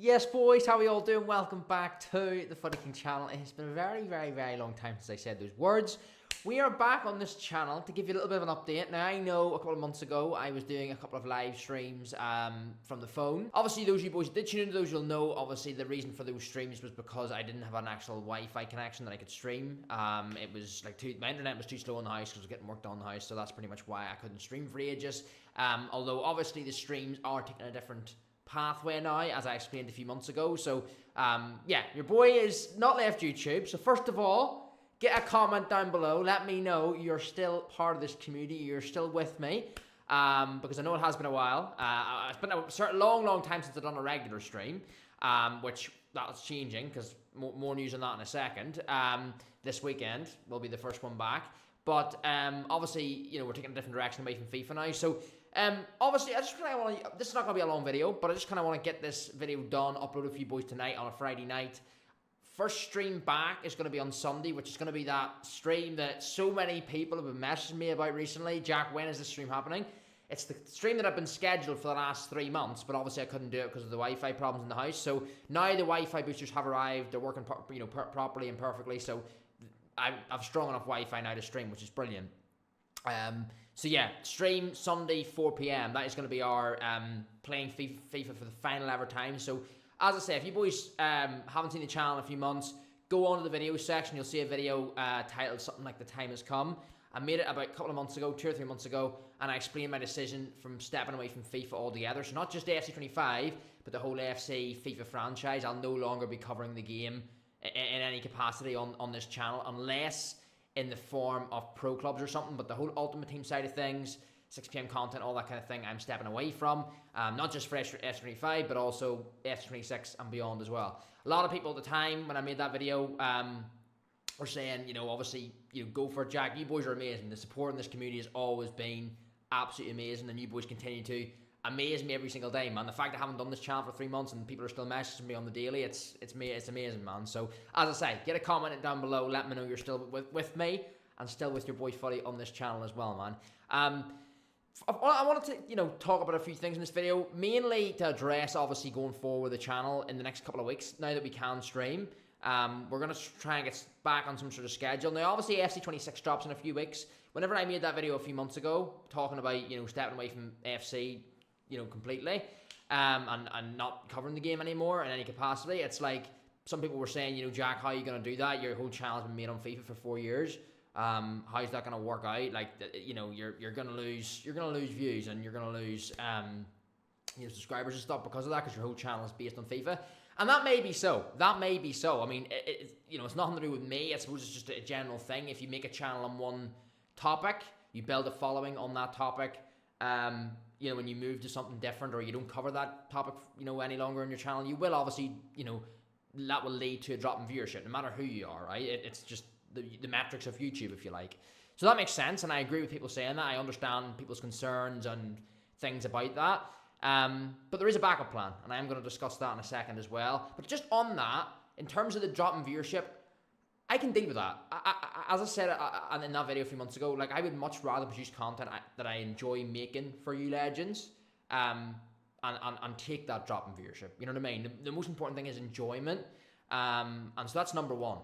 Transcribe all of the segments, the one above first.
Yes, boys, how are we all doing? Welcome back to the Footy King channel. It's been a very long time since I said those words. We are back on this channel to give you a little bit of an update. Now, I know a couple of months ago I was doing a couple of live streams from the phone. Obviously, those of you boys that did tune into those, you'll know, obviously, the reason for those streams was because I didn't have an actual Wi-Fi connection that I could stream. It was like my internet was too slow in the house because I was getting work done in the house, so that's pretty much why I couldn't stream for ages. Although, obviously, the streams are taking a different pathway now, as I explained a few months ago. So yeah, your boy is not left YouTube. So first of all, get a comment down below, let me know you're still part of this community, you're still with me, because I know it has been a while. It's been a certain long time since I've done a regular stream, which that's changing, because more news on that in a second. This weekend will be the first one back, but obviously, you know, we're taking a different direction away from FIFA now. So obviously, I just kind of want to, this is not going to be a long video, but I just kind of want to get this video done, upload a few boys tonight on a Friday night. First stream back is going to be on Sunday, which is going to be that stream that so many people have been messaging me about recently. Jack, when is this stream happening? It's the stream that I've been scheduled for the last 3 months, but obviously I couldn't do it because of the Wi-Fi problems in the house. So now the Wi-Fi boosters have arrived. They're working properly and perfectly. So I've strong enough Wi-Fi now to stream, which is brilliant. So yeah, stream Sunday 4 p.m. That is going to be our playing FIFA for the final ever time. So as I say, if you boys haven't seen the channel in a few months, go on to the video section. You'll see a video titled something like "The Time Has Come." I made it about a couple of months ago, 2 or 3 months ago, and I explained my decision from stepping away from FIFA altogether. So not just AFC 25, but the whole AFC FIFA franchise. I'll no longer be covering the game in any capacity on this channel, unless in the form of pro clubs or something. But the whole Ultimate Team side of things, 6 p.m. content, all that kind of thing, I'm stepping away from. Not just for FC25, but also FC26 and beyond as well. A lot of people at the time when I made that video were saying, you know, obviously, you know, go for it, Jack. You boys are amazing. The support in this community has always been absolutely amazing, and you boys continue to amaze me every single day, man. The fact I haven't done this channel for 3 months and people are still messaging me on the daily, it's amazing, man. So as I say, get a comment down below, let me know you're still with me and still with your boy Footy on this channel as well, man. I wanted to, you know, talk about a few things in this video, mainly to address, obviously, going forward with the channel in the next couple of weeks, now that we can stream. We're going to try and get back on some sort of schedule. Now, obviously, FC26 drops in a few weeks. Whenever I made that video a few months ago, talking about, you know, stepping away from FC, you know, completely, and not covering the game anymore in any capacity, it's like, some people were saying, you know, Jack, how are you going to do that? Your whole channel's been made on FIFA for 4 years. How's that going to work out? Like, you know, you're going to lose views, and you're going to lose you know, subscribers and stuff because of that, because your whole channel is based on FIFA. And that may be so. I mean, you know, it's nothing to do with me. I suppose it's just a general thing. If you make a channel on one topic, you build a following on that topic. You know, when you move to something different, or you don't cover that topic, you know, any longer on your channel, you will obviously, you know, that will lead to a drop in viewership, no matter who you are, right? It's just the metrics of YouTube, if you like. So that makes sense, and I agree with people saying that. I understand people's concerns and things about that. But there is a backup plan, and I am going to discuss that in a second as well. But just on that, in terms of the drop in viewership, I can deal with that. As I said in that video a few months ago, like, I would much rather produce content that I enjoy making for you legends, and take that drop in viewership. You know what I mean? The most important thing is enjoyment. And so that's number one.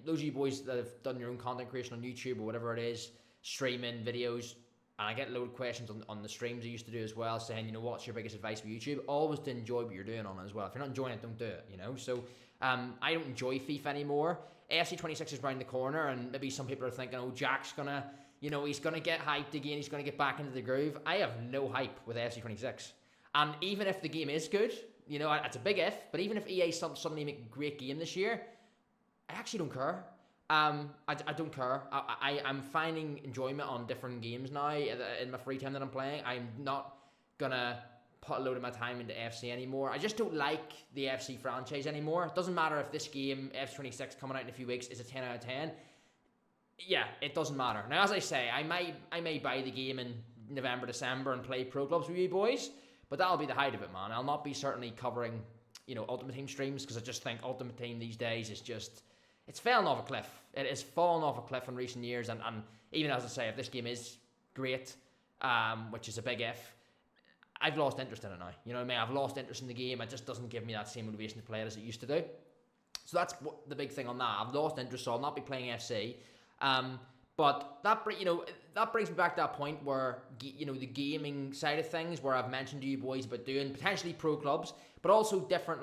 Those of you boys that have done your own content creation on YouTube or whatever it is, streaming videos, and I get a load of questions on the streams I used to do as well, saying, you know, what's your biggest advice for YouTube? Always to enjoy what you're doing on it as well. If you're not enjoying it, don't do it, you know? So I don't enjoy FIFA anymore. AFC 26 is around the corner, and maybe some people are thinking, oh, Jack's gonna, you know, he's gonna get hyped again, he's gonna get back into the groove. I have no hype with AFC 26. And even if the game is good, you know, it's a big if, but even if EA suddenly make a great game this year, I actually don't care. I don't care. I'm finding enjoyment on different games now in my free time that I'm playing. I'm not gonna put a load of my time into FC anymore. I just don't like the FC franchise anymore. It doesn't matter if this game, FC26, coming out in a few weeks, is a 10 out of 10. Yeah, it doesn't matter. Now, as I say, I may buy the game in November, December and play pro clubs with you boys, but that'll be the height of it, man. I'll not be certainly covering, you know, Ultimate Team streams, because I just think Ultimate Team these days is just, it's fallen off a cliff. It has fallen off a cliff in recent years, and even as I say, if this game is great, which is a big if, I've lost interest in it now. You know what I mean? I've lost interest in the game. It just doesn't give me that same motivation to play it as it used to do. So that's the big thing on that. I've lost interest, so I'll not be playing FC. But that brings me back to that point where the gaming side of things, where I've mentioned to you boys about doing potentially pro clubs, but also different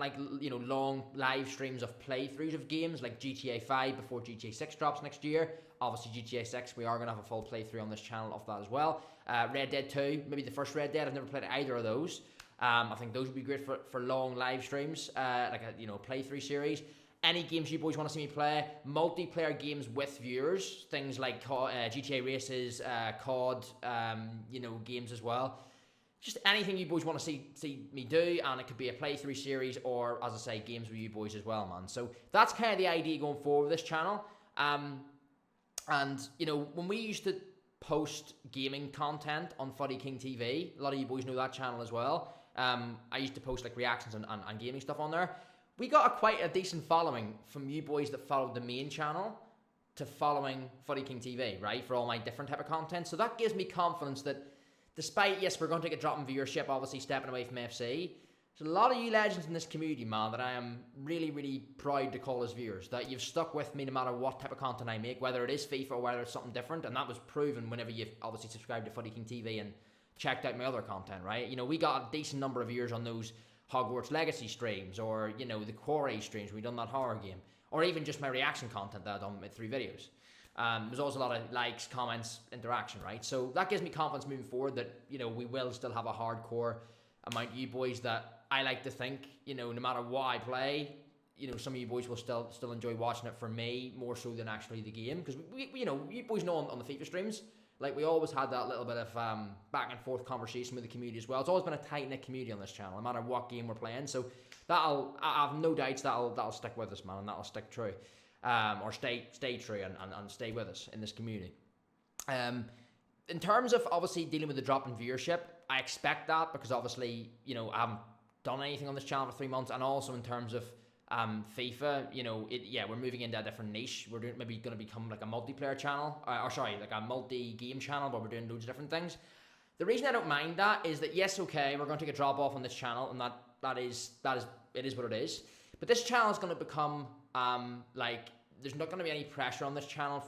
long live streams of playthroughs of games like GTA 5 before GTA 6 drops next year. Obviously GTA 6, we are going to have a full playthrough on this channel of that as well. Red Dead 2, maybe the first Red Dead. I've never played either of those. I think those would be great for long live streams, like a playthrough series. Any games you boys want to see me play, multiplayer games with viewers, things like GTA races, COD, games as well. Just anything you boys want to see me do, and it could be a playthrough series or, as I say, games with you boys as well, man. So that's kind of the idea going forward with this channel. And when we used to post gaming content on Footy King TV, a lot of you boys know that channel as well. I used to post like reactions and gaming stuff on there. We got quite a decent following from you boys that followed the main channel to following Footy King TV, right? For all my different type of content. So that gives me confidence that despite, yes, we're going to take a drop in viewership, obviously stepping away from FC, there's a lot of you legends in this community, man, that I am really, really proud to call as viewers. That you've stuck with me no matter what type of content I make, whether it is FIFA or whether it's something different. And that was proven whenever you've obviously subscribed to Footy King TV and checked out my other content, right? We got a decent number of viewers on those Hogwarts Legacy streams, or the Quarry streams where we done that horror game, or even just my reaction content that I've done with 3 videos. There's also a lot of likes, comments, interaction, right? So that gives me confidence moving forward that we will still have a hardcore amount of you boys that I like to think no matter what I play, some of you boys will still enjoy watching it for me more so than actually the game, because we you boys know on the FIFA streams, like, we always had that little bit of back and forth conversation with the community as well. It's always been a tight-knit community on this channel, no matter what game we're playing. So I have no doubts that'll stick with us, man, and that'll stick true, or stay true and stay with us in this community. In terms of obviously dealing with the drop in viewership, I expect that because obviously I haven't done anything on this channel for 3 months, and also in terms of FIFA, we're moving into a different niche. We're maybe going to become like a multiplayer channel, like a multi-game channel, but we're doing loads of different things. The reason I don't mind that is that, yes, okay, we're going to take a drop off on this channel, and that is it is what it is. But this channel is going to become there's not going to be any pressure on this channel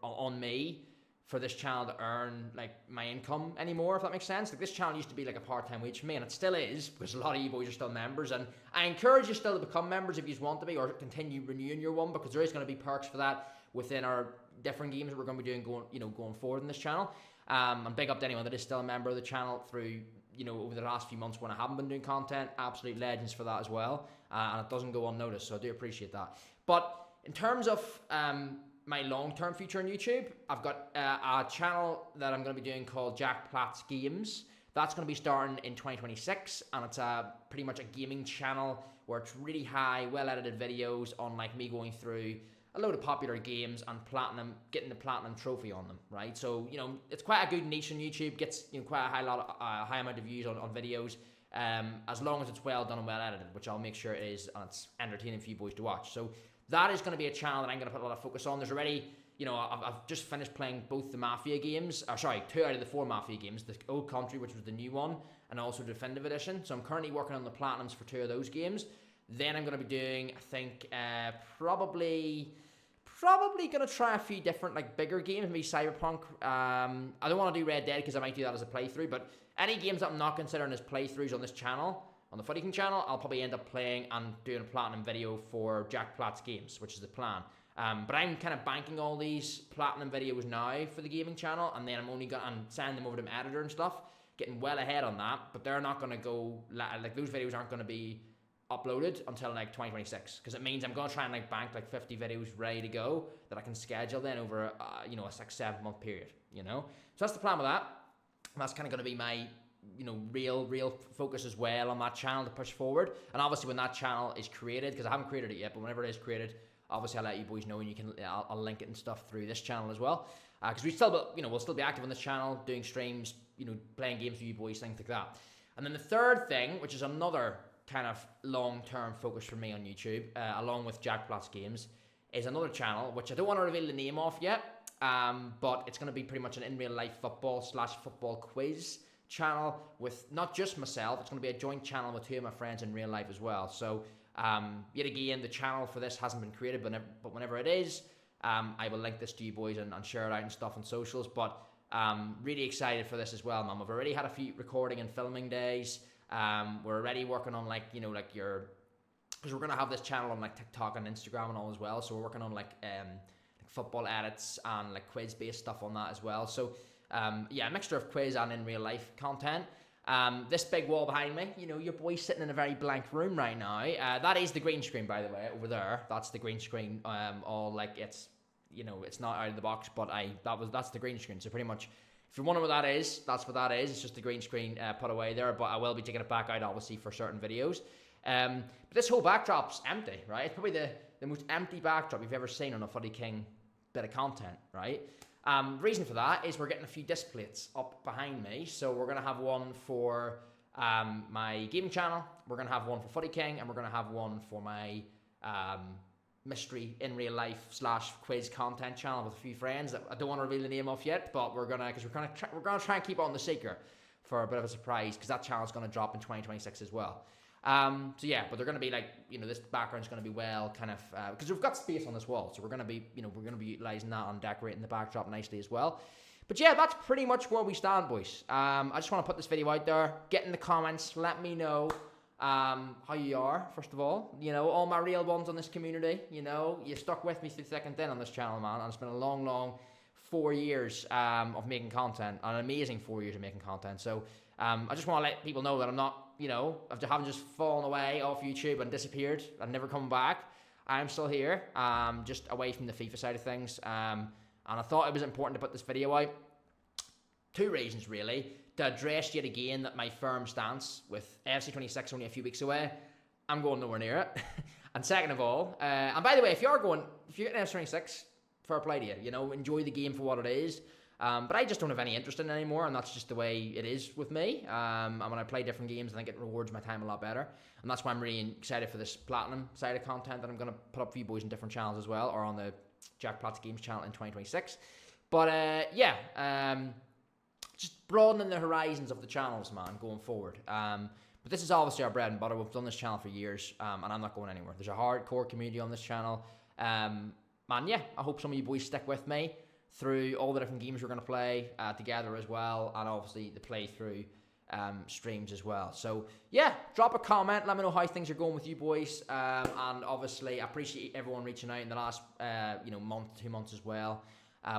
on me for this channel to earn like my income anymore, if that makes sense. Like, this channel used to be like a part-time wage for me, and it still is, because a lot of you boys are still members, and I encourage you still to become members if you want to be, or continue renewing your one, because there is going to be perks for that within our different games that we're going to be doing going forward in this channel. And big up to anyone that is still a member of the channel through over the last few months when I haven't been doing content. Absolute legends for that as well, and it doesn't go unnoticed, so I do appreciate that. But in terms of my long-term future on YouTube, I've got a channel that I'm going to be doing called Jack Platt's Games. That's going to be starting in 2026, and it's pretty much a gaming channel where it's really high, well-edited videos on like me going through a load of popular games and getting the platinum trophy on them, right? So it's quite a good niche on YouTube. Gets quite a high amount of views on videos, as long as it's well done and well edited, which I'll make sure it is, and it's entertaining for you boys to watch. So that is going to be a channel that I'm going to put a lot of focus on. There's already, I've just finished playing both the Mafia games, 2 out of the 4 Mafia games, the Old Country, which was the new one, and also the Definitive Edition. So I'm currently working on the platinums for 2 of those games. Then I'm going to be doing, I think, probably going to try a few different, like, bigger games, maybe Cyberpunk. I don't want to do Red Dead because I might do that as a playthrough, but any games that I'm not considering as playthroughs on this channel, on the Footy King channel, I'll probably end up playing and doing a platinum video for Jack Platt's Games, which is the plan. But I'm kind of banking all these platinum videos now for the gaming channel, and then I'm only going to send them over to my editor and stuff, getting well ahead on that. But they're not going to go, like, those videos aren't going to be uploaded until like 2026, because it means I'm going to try and like bank like 50 videos ready to go that I can schedule then over a 6-7 month period. So that's the plan with that. And that's kind of going to be my real focus as well on that channel to push forward. And obviously when that channel is created, because I haven't created it yet, but whenever it is created, obviously I'll let you boys know, and I'll link it and stuff through this channel as well, because we'll still be active on this channel, doing streams, playing games with you boys, things like that. And then the third thing, which is another kind of long-term focus for me on YouTube, along with Jack Platt's Games, is another channel which I don't want to reveal the name of yet, but it's going to be pretty much an in real life football /football quiz channel with not just myself. It's going to be a joint channel with 2 of my friends in real life as well. So yet again, the channel for this hasn't been created, but whenever it is, I will link this to you boys and share it out and stuff on socials. But really excited for this as well, man. We've already had a few recording and filming days. We're already working on because we're gonna have this channel on like TikTok and Instagram and all as well. So we're working on like football edits and like quiz based stuff on that as well. So yeah, a mixture of quiz and in real life content. This big wall behind me, your boy's sitting in a very blank room right now. That is the green screen, by the way, over there. That's the green screen. All like it's not out of the box, but that's the green screen. So pretty much, if you're wondering what that is, that's what that is. It's just the green screen put away there, but I will be taking it back out, obviously, for certain videos. But this whole backdrop's empty, right? It's probably the most empty backdrop you've ever seen on a Footy King bit of content, right? The reason for that is we're getting a few disc plates up behind me. So we're going to have one for my gaming channel, we're going to have one for Footy King, and we're going to have one for my mystery in real life / quiz content channel with a few friends that I don't want to reveal the name of yet, but we're gonna try and keep it on the secret for a bit of a surprise, because that channel is going to drop in 2026 as well. So yeah, but they're going to be like, this background's going to be well kind of because we've got space on this wall, so we're going to be utilizing that and decorating the backdrop nicely as well. But yeah, that's pretty much where we stand, boys. I just want to put this video out there, get in the comments, let me know how you are, first of all. All my real ones on this community, you stuck with me through thick and thin on this channel, man, and it's been a long 4 years of making content, an amazing 4 years of making content. So I just want to let people know that I'm not, I haven't just fallen away off YouTube and disappeared and never come back. I'm still here, just away from the FIFA side of things, and I thought it was important to put this video out. 2 reasons, really. To address yet again that my firm stance with FC 26 only a few weeks away, I'm going nowhere near it. And second of all, and by the way, if you're getting FC 26, fair play to you. Enjoy the game for what it is. But I just don't have any interest in it anymore, and that's just the way it is with me. And when I play different games, I think it rewards my time a lot better. And that's why I'm really excited for this platinum side of content that I'm going to put up for you boys in different channels as well, or on the Jack Platts Games channel in 2026. But just broadening the horizons of the channels, man, going forward. But this is obviously our bread and butter. We've done this channel for years, and I'm not going anywhere. There's a hardcore community on this channel. Man, yeah, I hope some of you boys stick with me through all the different games we're going to play together as well, and obviously the playthrough streams as well. So yeah, drop a comment, let me know how things are going with you boys, and obviously I appreciate everyone reaching out in the last month, 2 months as well,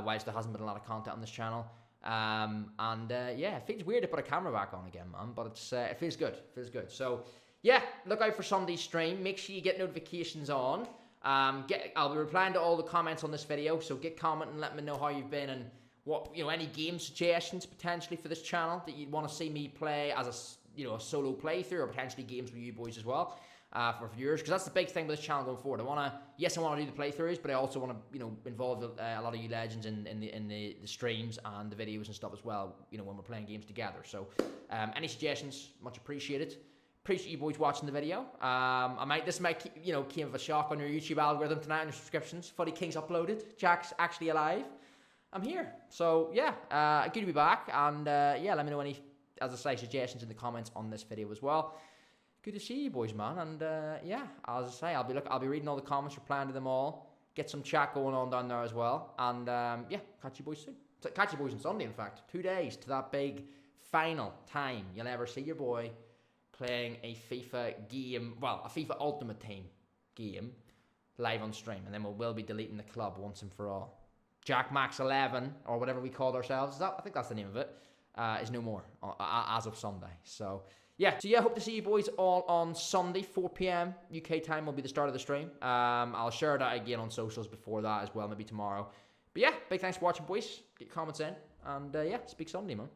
whilst there hasn't been a lot of content on this channel. Yeah, it feels weird to put a camera back on again, man, but it feels good. So yeah, look out for Sunday's stream. Make sure you get notifications on. I'll be replying to all the comments on this video, so get commenting, let me know how you've been, and what any game suggestions potentially for this channel that you'd want to see me play as a solo playthrough, or potentially games with you boys as well, for viewers, because that's the big thing with this channel going forward. I want to do the playthroughs, but I also want to involve a lot of you legends in the streams and the videos and stuff as well, when we're playing games together. So any suggestions, much appreciated. Appreciate you boys watching the video. This might came of a shock on your YouTube algorithm tonight on your subscriptions. Footy King's uploaded. Jack's actually alive. I'm here. So yeah, good to be back. And yeah, let me know any, as I say, suggestions in the comments on this video as well. Good to see you boys, man. And yeah, as I say, I'll be reading all the comments, replying to them all. Get some chat going on down there as well. And yeah, catch you boys soon. Catch you boys on Sunday, in fact. 2 days to that big final time you'll ever see your boy playing a FIFA game, a FIFA Ultimate Team game live on stream, and then we'll be deleting the club once and for all. Jack Max 11, or whatever we called ourselves, I think that's the name of it, is no more as of Sunday. So yeah, hope to see you boys all on Sunday, 4 p.m. UK time will be the start of the stream. I'll share that again on socials before that as well, maybe tomorrow. But yeah, big thanks for watching, boys. Get your comments in, and yeah, speak Sunday, man.